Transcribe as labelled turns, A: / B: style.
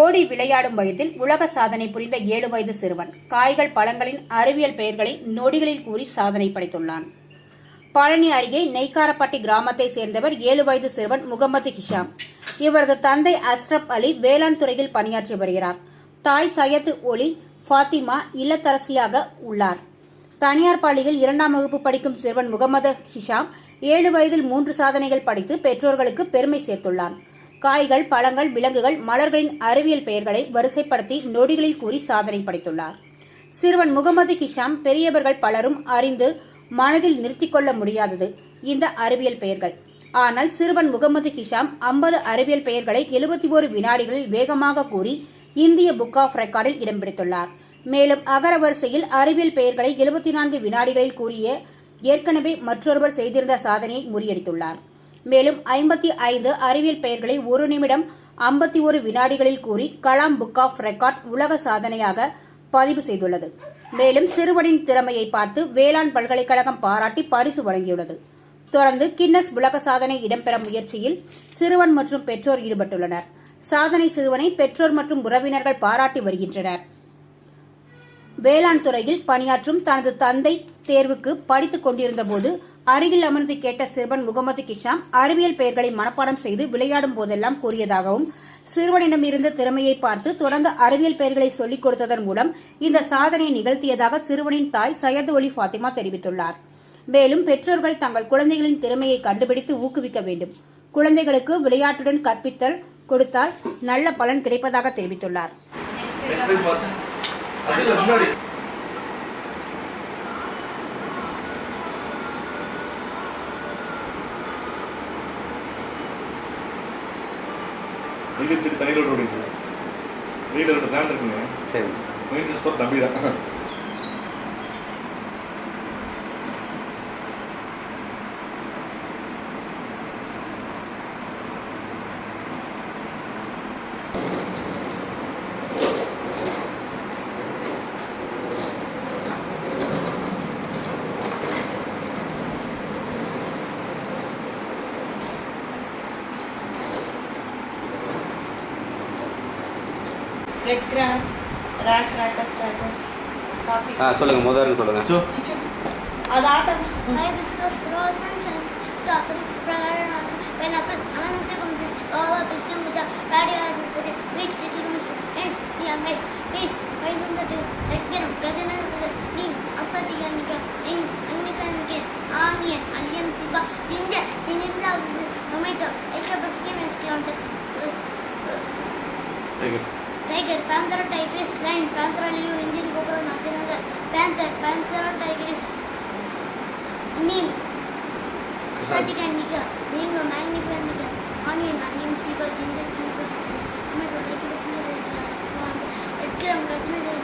A: ஓடி விளையாடும் வயதில் உலக சாதனை புரிந்த 7 வயது சிறுவன் காய்கள் பழங்களின் அறிவியல் பெயர்களை நொடிகளில் கூறி சாதனை படைத்துள்ளான். பழனி அருகே நெய்க்காரப்பட்டி கிராமத்தை சேர்ந்தவர் 7 வயது சிறுவன் முகமது ஹிஷாம். இவரது தந்தை அஷ்ரப் அலி வேளாண் துறையில் பணியாற்றி வருகிறார். தாய் சையத் ஒலி ஃபாத்திமா இல்லத்தரசியாக உள்ளார். தனியார் பள்ளியில் 2ஆம் வகுப்பு படிக்கும் சிறுவன் முகமது ஹிஷாம் 7 வயதில் 3 சாதனைகள் படித்து பெற்றோர்களுக்கு பெருமை சேர்த்துள்ளான். காய்கள் பழங்கள் விலங்குகள் மலர்களின் அறிவியல் பெயர்களை வரிசைப்படுத்தி நொடிகளில் கூறி சாதனை படைத்துள்ளார். சிறுவன் முகமது ஹிஷாம் பெரியவர்கள் பலரும் அறிந்து மனதில் நிறுத்திக் கொள்ள முடியாதது இந்த அறிவியல் பெயர்கள். ஆனால் சிறுவன் முகமது ஹிஷாம் 50 அறிவியல் பெயர்களை 71 வினாடிகளில் வேகமாக கூறி இந்திய புக் ஆஃப் ரெக்கார்டில் இடம் பிடித்துள்ளார். மேலும் அகர வரிசையில் அறிவியல் பெயர்களை 74 வினாடிகளில் கூறிய ஏற்கனவே மற்றொருவர் செய்திருந்த சாதனையை முறியடித்துள்ளார். மேலும் 55 அறிவியல் பெயர்களை 1 நிமிடம் 51 வினாடிகளில் கூறி கலாம் புக் ஆஃப் ரெக்கார்ட் உலக சாதனையாக பதிவு செய்துள்ளது. மேலும் சிறுவனின் திறமையை பார்த்து வேளாண் பல்கலைக்கழகம் பாராட்டி பரிசு வழங்கியுள்ளது. தொடர்ந்து கின்னஸ் உலக சாதனை இடம்பெறும் முயற்சியில் சிறுவன் மற்றும் பெற்றோர் ஈடுபட்டுள்ளனர். சாதனை சிறுவனை பெற்றோர் மற்றும் உறவினர்கள் பாராட்டி வருகின்றனர். வேளாண் துறையில் பணியாற்றும் தனது தந்தை தேர்வுக்கு படித்துக் கொண்டிருந்த போது அருகில் அமர்ந்து கேட்ட சிறுவன் முகமது ஹிஷாம் அறிவியல் பெயர்களை மனப்பாடம் செய்து விளையாடும் போதெல்லாம் கூறியதாகவும் சிறுவனிடம் இருந்த திறமையை பார்த்து தொடர்ந்து அறிவியல் பெயர்களை சொல்லிக் கொடுத்ததன் மூலம் இந்த சாதனையை நிகழ்த்தியதாக சிறுவனின் தாய் சையத் ஒலி ஃபாத்திமா தெரிவித்துள்ளார். மேலும் பெற்றோர்கள் தங்கள் குழந்தைகளின் திறமையை கண்டுபிடித்து ஊக்குவிக்க வேண்டும். குழந்தைகளுக்கு விளையாட்டுடன் கற்பித்தல் கொடுத்தால் நல்ல பலன் கிடைப்பதாக தெரிவித்துள்ளார்.
B: தனியில் ஓடிங்க சார். வீட்டில் 2 பிளான் இருக்குங்க. சரி, மெயின்டெனன்ஸ் ஃபார் தம்பி தான்.
C: ரெட் கிராப் ராட் ராட்டஸ் காஃபி
D: சொல்லுங்க முதல்ல சொல்லுங்க.
C: அது ஆட்டம்
E: I discuss rows and shapes to operate prayer and pineapple analysis comes over piston with the radius of the wheat reticulus is the amaze is rising the red gram gajana name asati and in magnificent onion allium siba ginger tinifla tomato like a perfume is cloud Tiger, Panther, Tigris, Lion, Panther, Leo, Indian Cobra, National Panther, Panther, Tigris, Neem, Assatic and Nika, being a magnificent Nika, Onion, Allium, Siba, Ginger, Tomato, like a Red Gram, Gajana,